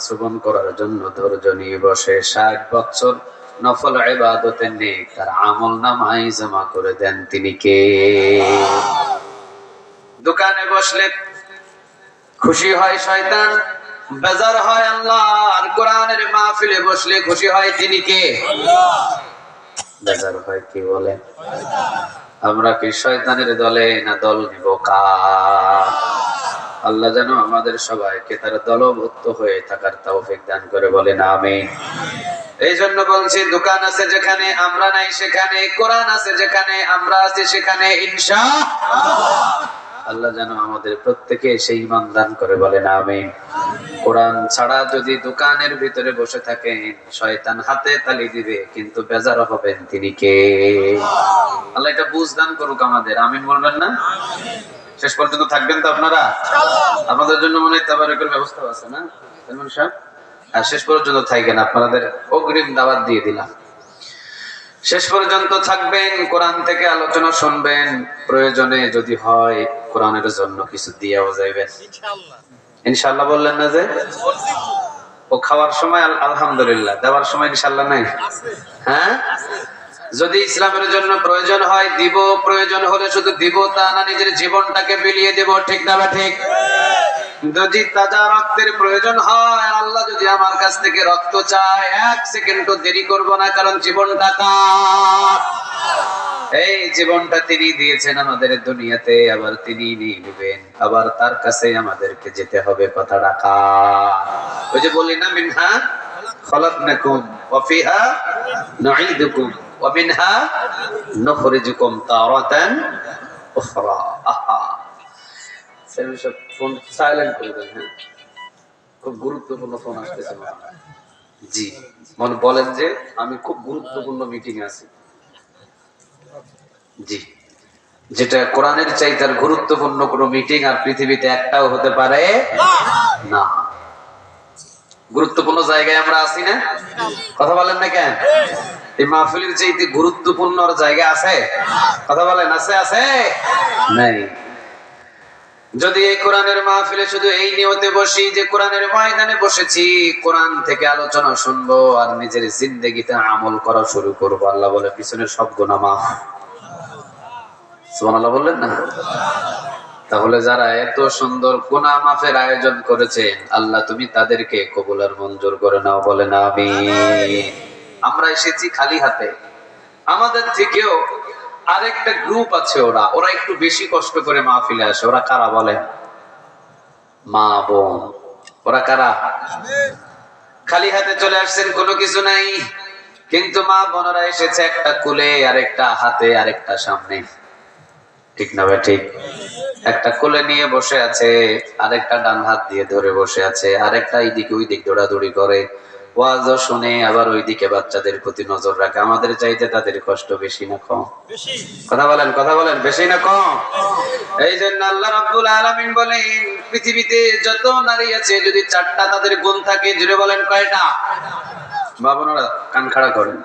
শ্রবণ করার জন্য ধৈর্য নিয়ে বসে ৬০ বছর নফল ইবাদতের নেক তার আমল নামায় জমা করে দেন তিনি কে? দোকানে বসলে খুশি হয় শয়তান, বেজার হয় আল্লাহ। আর কোরআনের মাহফিলে বসলে খুশি হয় তিনি কে? আল্লাহ। বেজার হয় কি বলে? আমরা কি শয়তানের দলে না দল নিব কার? আল্লাহ যেন আমাদের সবাইকে তার দলভুক্ত হয়ে থাকার তৌফিক দান করে, বলেন আমিন। এই জন্য বলছি, দোকান আছে যেখানে আমরা নাই সেখানে, কোরআন আছে যেখানে আমরা আছি সেখানে ইনশাআল্লাহ আল্লাহ যেন আমাদের প্রত্যেকে সেই ঈমান দান করে, বলেন আমিন। কোরআন ছাড়া যদি দোকানের ভিতরে বসে থাকেন, শয়তান হাতে তালি দিবে, কিন্তু বেজার হবেন তিনি কে? আল্লাহ এটা বুঝ দান করুক আমাদের, আমিন বলবেন না? শেষ পর্যন্ত থাকবেন তো আপনারা? আপনাদের জন্য মনে হয় তাবারকের ব্যবস্থা আছে না সালমান সাহেব? আর শেষ পর্যন্ত থাকেন, আপনাদের অগ্রিম দাওয়াত দিয়ে দিলাম। শেষ পর্যন্ত থাকবেন, কোরআন থেকে আলোচনা শুনবেন, প্রয়োজনে যদি হয় কোরআনের জন্য কিছু দিয়েও যাইবেন ইনশাআল্লাহ। ইনশাআল্লাহ বললেন না যে? ও খাওয়ার সময় আলহামদুলিল্লাহ, দেওয়ার সময় ইনশাআল্লাহ নাই? হ্যাঁ, যদি ইসলামের জন্য প্রয়োজন হয় দিব, প্রয়োজন হলে শুধু দিব তা না, নিজের জীবনটাকে বিলিয়ে দেব, ঠিক না বা ঠিক? যদি তাজা রক্তের প্রয়োজন হয়, আল্লাহ যদি আমার কাছ থেকে রক্ত চায়, 1 সেকেন্ডও দেরি করব না, কারণ জীবনটা তার। এই জীবনটা তিনি দিয়েছেন আমাদের দুনিয়াতে, আবার তিনি নিয়ে নেবেন, আবার তার কাছে আমাদেরকে যেতে হবে। কথাটা কার? ওই যে বলি না, মিনহা খলাকনাকুম ওয়া ফিহা নুঈদুকুম ওয়া মিনহা নুখরিজুকুম তারাতান উখরা। আহা, সব ফোন সাইলেন্ট করে দেন। হ্যাঁ, খুব গুরুত্বপূর্ণ ফোন আসতেছে। জি, মনে বলেন যে আমি খুব গুরুত্বপূর্ণ মিটিং আছি। জি, যেটা কোরআনের চাইতে আর গুরুত্বপূর্ণ কোন মিটিং আর পৃথিবীতে একটাও হতে পারে না। গুরুত্বপূর্ণ জায়গায় আমরা আছি না? কথা বলেন না কেন? এই মাহফিলের চাইতে গুরুত্বপূর্ণ জায়গা আছে? কথা বলেন, আছে? আছে নাই? যদি এই কোরআনের মাহফিলে শুধু এই নিয়তে বসি যে কোরআনের ময়দানে বসেছি, কোরআন থেকে আলোচনা শুনবো আর নিজের জিন্দেগিতে আমল করা শুরু করবো, আল্লাহ বলে পিছনের সব গুনাহ মাফ। সুবহানাল্লাহ বললেন না? তাহলে যারা এত সুন্দর গুনাহ মাফের আয়োজন করেছেন, আল্লাহ তুমি তাদেরকে কবুল আর মঞ্জুর করে নাও, বলেন আমিন। আমরা এসেছি খালি হাতে। আমাদের থেকেও আরেকটা গ্রুপ আছে, ওরা একটু বেশি কষ্ট করে মাহফিলে আসে। ওরা কারা বলেন? মা বোন। ওরা কারা? খালি হাতে চলে আসছেন, কোনো কিছু নাই, কিন্তু মা বোনেরা এসেছে একটা কোলে, আরেকটা হাতে, আরেকটা সামনে, ঠিক না ভাই? ঠিক। একটা কোলে নিয়ে বসে আছে, আরেকটা ডান হাত দিয়ে ধরে বসে আছে, আরেকটা এইদিকে ওইদিক দৌড়াদৌড়ি করে, ওয়াজও শুনে, আবার ওইদিকে বাচ্চাদের প্রতি নজর রাখে। আমাদের চাইতে তাদের কষ্ট বেশি না কম? কথা বলেন, কথা বলেন, বেশি না কম? এই জন্য আল্লাহ রাব্বুল আলামিন বলেন, পৃথিবীতে যত নারী আছে যদি 4টা তাদের গুণ থাকে, জুড়ে বলেন কয়টা? বাবুরা কান খাড়া করেন।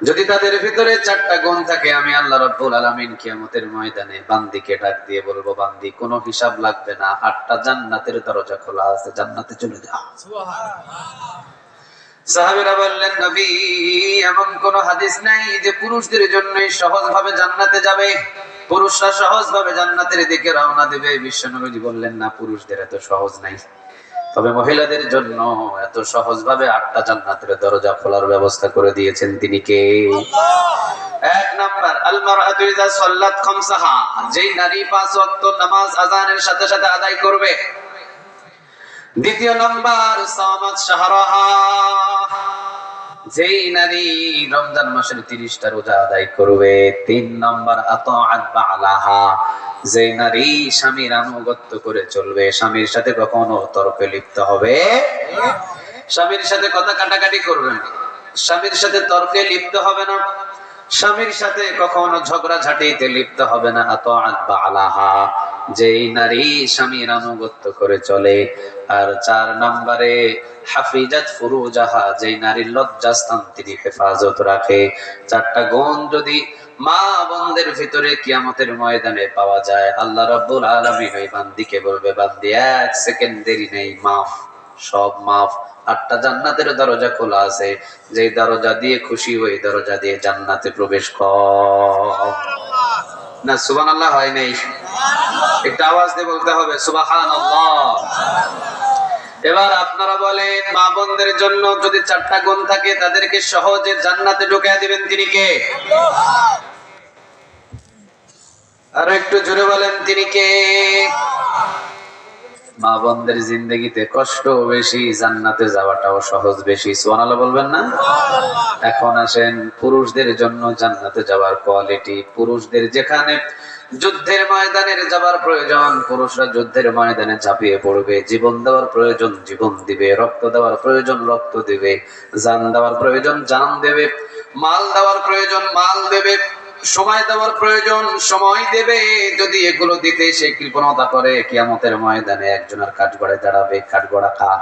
যদি তাদের ভিতরে 4টা গুণ থাকে, আমি আল্লাহ রাব্বুল আলামিন কিয়ামতের ময়দানে বান্দিকে ডাক দিয়ে বলবো, বান্দি কোনো হিসাব লাগবে না, 8টা জান্নাতের দরজা খোলা আছে, জান্নাতে চলে যা। সুবহানাল্লাহ। সাহাবীরা বললেন, নবী এমন কোন হাদিস নাই যে পুরুষদের জন্য সহজভাবে জান্নাতে যাবে, পুরুষরা সহজভাবে জান্নাতের দিকে রওনা দেবে। বিশ্বনবী বললেন, না, পুরুষদের এত সহজ নাই, তবে মহিলাদের জন্য এত সহজভাবে 8টা জান্নাতের দরজা খোলার ব্যবস্থা করে দিয়েছেন। তিনি কে? আল্লাহ। 1 নাম্বার, আল মারআতু ইযা সাল্লাত খামসাহা, যেই নারী 5 ওয়াক্ত নামাজ আযানের সাথে সাথে আদায় করবে। 2 নাম্বার, সামাত শাহরাহা, যেই নারী রমজান মাসের 30টা রোজা আদায় করবে। 3 নাম্বার, আতাআত বালাহা, যে নারী স্বামীর আনুগত্য করে চলবে, স্বামীর সাথে কখনো তর্কে লিপ্ত হবে, স্বামীর সাথে কথা কাটাকাটি করবে না, স্বামীর সাথে তর্কে লিপ্ত হবে না, স্বামীর সাথে কখনো ঝগড়াঝাটিতে লিপ্ত হবে না। আতাআত বালাহা, যেই নারী স্বামীর আনুগত্য করে চলে। আর 4 নম্বরে, হাফিজাত ফুরুজাহা, যেই নারীর লজ্জাস্থান তিনি হেফাজত রাখে। 4টা গুণ যদি মা বোনদের ভিতরে কিয়ামতের ময়দানে পাওয়া যায়, আল্লাহ রাব্বুল আলামিন ওই বান্দিকে বলবে, বান্দি 1 সেকেন্ড দেরি নেই, মাফ। সব মাফ। 8টা জান্নাতের দরজা খোলা আছে, যেই দরজা দিয়ে খুশি হই দরজা দিয়ে জান্নাতে প্রবেশ কর। না সুবহানাল্লাহ হয় নাই? একটু আওয়াজ দিয়ে বলতে হবে সুবহানাল্লাহ। এবার আপনারা বলেন, মা বোনদের জন্য যদি 4টা গুণ থাকে তাদেরকে সহজে জান্নাতে ঢুকিয়ে দিবেন তিনি কে? আর একটু জোরে বলেন তিনি কে? মা বোনদের জিন্দগিতে কষ্ট বেশি, জান্নাতে যাওয়াটাও সহজ বেশি। সুবহানাল্লাহ বলবেন না? এখন আসেন পুরুষদের জন্য জান্নাতে যাওয়ার কোয়ালিটি। পুরুষদের যেখানে যুদ্ধের ময়দানের যাবার প্রয়োজন, পুরুষরা যুদ্ধের ময়দানে ঝাঁপিয়ে পড়বে। জীবন দেওয়ার প্রয়োজন জীবন দিবে, রক্ত দেওয়ার প্রয়োজন রক্ত দিবে, জান দেওয়ার প্রয়োজন জান দেবে, মাল দেওয়ার প্রয়োজন মাল দেবে, সময় দেওয়ার প্রয়োজন সময় দেবে। যদি এগুলো দিতে সে কৃপণতা করে, কিয়ামতের ময়দানে একজনের কাঠগড়ায় দাঁড়াবে। কাঠগড়া কার?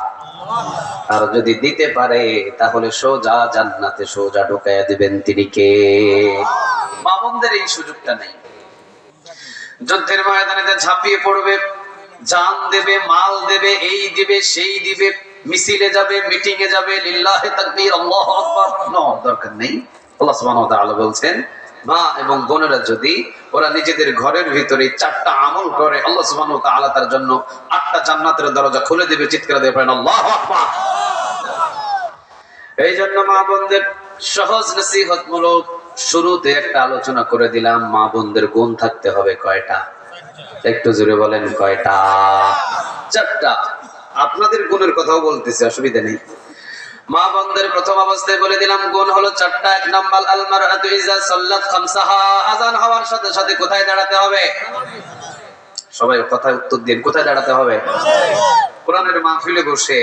আর যদি দিতে পারে তাহলে সোজা জান্নাতে সোজা ঢুকাইয়া দিবেন তিনি কে? মা বোনদের এই সুযোগটা নেই। যুদ্ধের ময়দানে ঝাঁপিয়ে পড়বে, জান দেবে, মাল দেবে, এই দিবে সেই দিবে, মিছিলে যাবে, মিটিং এ যাবে, লিল্লাহি তাকবীর আল্লাহু আকবার, নো দরকার নেই। আল্লাহ সুবহানাহু ওয়া তাআলা বলছেন, মা এবং বোনেরা যদি ওরা নিজেদের ঘরের ভিতরে 4টা আমল করে, আল্লাহ সুবহানাহু ওয়া তাআলা তার জন্য 8টা জান্নাতের দরজা খুলে দিবে। চিৎকার দিয়ে বলেন আল্লাহু আকবার। এই জন্য মা বোনদের সহজ নসিহতমূলক শুরুতে একটা আলোচনা করে দিলাম। মা বোনদের গুণ থাকতে হবে কয়টা? একটু জোরে বলেন কয়টা? 4টা। আপনাদের গুণের কথাও বলতেছি, অসুবিধা নেই। মা বোনদের প্রথম অবস্থায় বলে দিলাম গুণ হলো 4টা। 1 নাম্বার আল মারআতু ইযা সাল্লাত খামসাহা, আযান হওয়ার সাথে সাথে কোথায় দাঁড়াতে হবে? সবাই কথায় উত্তর দিন, কোথায় দাঁড়াতে হবে? কোরআনের মাহফিলে বসে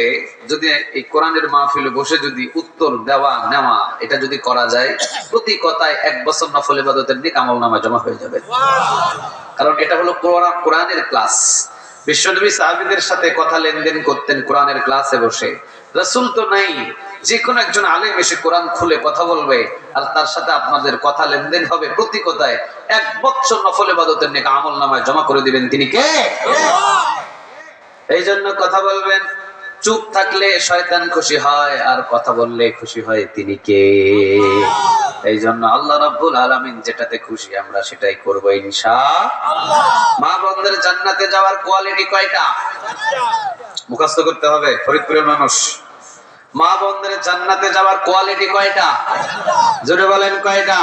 যদি এই কোরআনের মাহফিলে বসে যদি উত্তর দেওয়া নেওয়া এটা যদি করা যায়, প্রতি কথায় 1 বছর নফল ইবাদতের নেক আমলনামায় জমা হয়ে যাবে। কারণ এটা হলো কোরআনের ক্লাস। বিশ্বনবী সাহাবীদের সাথে কথা লেনদেন করতেন কোরআনের ক্লাসে বসে। রাসূল তো নাই, যে কোনো একজন আলেম এসে কোরআন খুলে কথা বলবে আর তার সাথে আপনাদের কথা লেনদেন হবে। প্রতি কথায় 1 বছর নফল ইবাদতের নেক আমলনামায় জমা করে দিবেন তিনি কে? এই জন্য কথা বলবেন। চুপ থাকলে শয়তান খুশি হয়, আর কথা বললে খুশি হয় তিনি কে? এই জন্য আল্লাহ রাব্বুল আলামিন যেটাতে খুশি আমরা সেটাই করব ইনশাআল্লাহ। মা বোনদের জান্নাতে যাওয়ার কোয়ালিটি কয়টা? মুখস্থ করতে হবে, ফরিদপুরের মানুষ। মা বোনদের জান্নাতে যাওয়ার কোয়ালিটি কয়টা? জোরে বলেন কয়টা?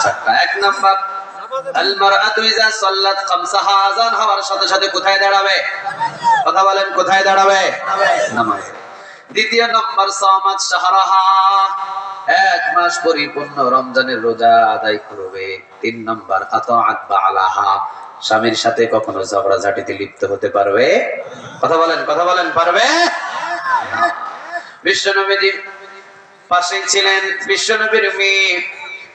4টা। 1 নাম্বার আল মারআতু ইযা সাল্লাত খামসাহা, আযান হওয়ার সাথে সাথে কোথায় দাঁড়াবে? কথা বলেন কোথায় দাঁড়াবে? নামাজে। 2 নাম্বার সামাত শাহরাহা, 1 মাস পরিপূর্ণ রমজানের রোজা আদায় করবে। 3 নাম্বার আতাআত বালাহা, স্বামীর সাথে কখনো ঝগড়াঝাটিতে লিপ্ত হতে পারবে? কথা বলেন পারবে? বিশ্বনবীর পাশেই ছিলেন বিশ্বনবীর মেয়ে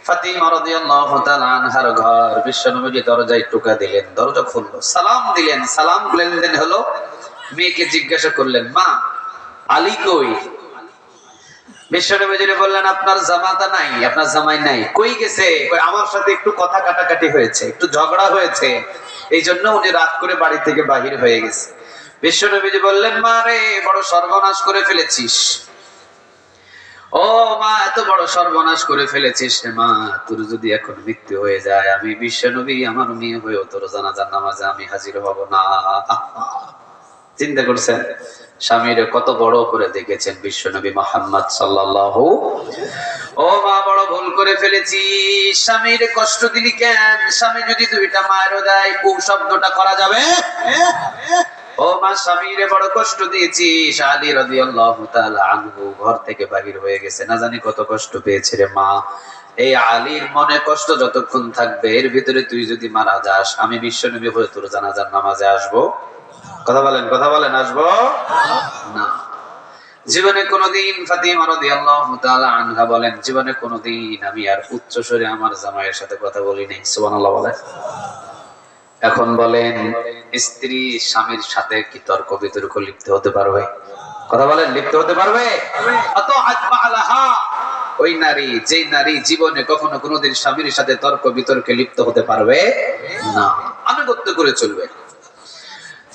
ফাতিমা রাদিয়াল্লাহু তাআলা আনহার ঘর। বিশ্বনবী দরজায় টোকা দিলেন, দরজা খুললো, সালাম দিলেন, সালাম লেনদেন হলো। মেয়েকে জিজ্ঞাসা করলেন, মা আলী কই? বিশ্বনবী বললেন, আপনার জামাতা নাই, আপনার জামাই নাই। কই গেছে? আমার সাথে একটু কথা কাটাকাটি হয়েছে, একটু ঝগড়া হয়েছে, এই জন্য উনি রাত করে বাড়ি থেকে বাহির হয়ে গেছে। বিশ্বনবী বললেন, মা রে বড় সর্বনাশ করে ফেলেছিস। ও মা, এত বড় সর্বনাশ করে ফেলেছিস রে মা, তোর যদি এখন মৃত্যু হয়ে যায়, আমি বিশ্বনবী আমার মেয়ে হয়েও তোর জানাজার নামাজে আমি হাজির হব না। চিন্তা করছেন স্বামীর কত বড় করে দেখেছেন বিশ্বনবী মুহাম্মদ সাল্লাল্লাহু। ও মা, বড় ভুল করে ফেলেছি, স্বামীর কষ্ট দিলি কেন? স্বামী যদি 2টা মায়েরও দেয়, ও শব্দটা করা যাবে? ও মা, স্বামীর বড় কষ্ট দিয়েছি। আলী রাদিয়াল্লাহু তাআলা আনহু ঘর থেকে বাহির হয়ে গেছে, না জানি কত কষ্ট পেয়েছে রে মা। এই আলীর মনে কষ্ট যতক্ষণ থাকবে, এর ভিতরে তুই যদি মারা যাস, আমি বিশ্বনবী হয়ে তোর জানাজার নামাজে আসবো? কথা বলেন আসবো না। জীবনে কোনদিন ফাতিমা রাদিয়াল্লাহু তাআলা আনহা বলেন, জীবনে কোনদিন আমি আর উচ্চ স্বরে আমার জামাইয়ের সাথে কথা বলি নাই। সুবহানাল্লাহ বলেন। এখন বলেন, স্ত্রী স্বামীর সাথে কি তর্ক বিতর্ক লিপ্ত হতে পারবে? কথা বলেন, লিপ্ত হতে পারবে? আতাআত বালাহা, ওই নারী, যেই নারী জীবনে কখনো কোনদিন স্বামীর সাথে তর্ক বিতর্কে লিপ্ত হতে পারবে না, আনুগত্য করে চলবে।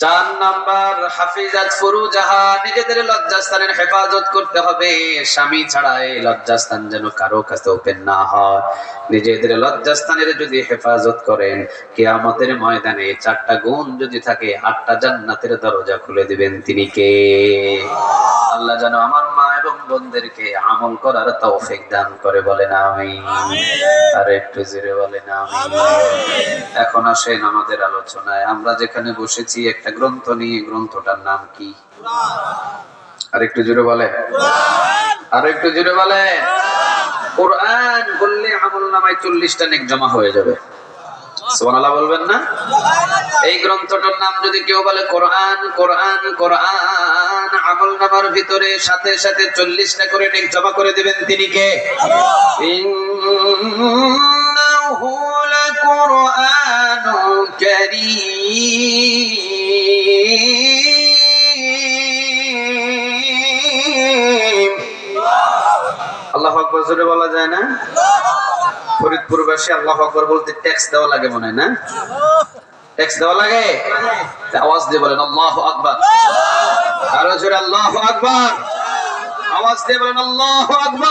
4 নাম্বার হাফিজাত ফুরুজাহা, নিজেদের লজ্জাস্থানের হেফাজত করতে হবে। স্বামী ছাড়া এই লজ্জাস্থান যেন কারো কাছে ওপেন না হয়। নিজেদের লজ্জাস্থানের যদি হেফাজত করেন, কিয়ামতের ময়দানে 4টা গুণ যদি থাকে 8টা জান্নাতের দরজা খুলে দিবেন। তিনি কে? আল্লাহ যেন আমার মা এবং বোনদেরকে আমল করার তৌফিক দান করে, বলেন আমিন। আর একটু জোরে বলেন আমিন। এখন আসেন আমাদের আলোচনায়। আমরা যেখানে বসেছি একটা গ্রন্থ নিয়ে, গ্রন্থটার নাম কি? আর একটু জোরে বলেন। আর একটু জোরে বলেন। কোরআন বললে আমলনামায় 40টা নেক জমা হয়ে যাবে। সুবহানাল্লাহ বলবেন না? এই গ্রন্থটার নাম যদি কেউ বলে কোরআন, কোরআন, কোরআন, আমলনামার ভিতরে সাথে সাথে 40টা করে নেক জমা করে দিবেন। তিনি কে? ইন্নাহু লাকুরআনুন কারীম। আল্লাহু আকবার জোরে বলা যায় না? ফরিদপুরবাসী আল্লাহু আকবার বলতে ট্যাক্স দেওয়া লাগে মনে হয় না? ট্যাক্স দেওয়া লাগে? আওয়াজ দিয়ে বলেন আল্লাহু আকবার। আরো জোরে আল্লাহু আকবার। আওয়াজ দিয়ে বলেন আল্লাহু আকবার।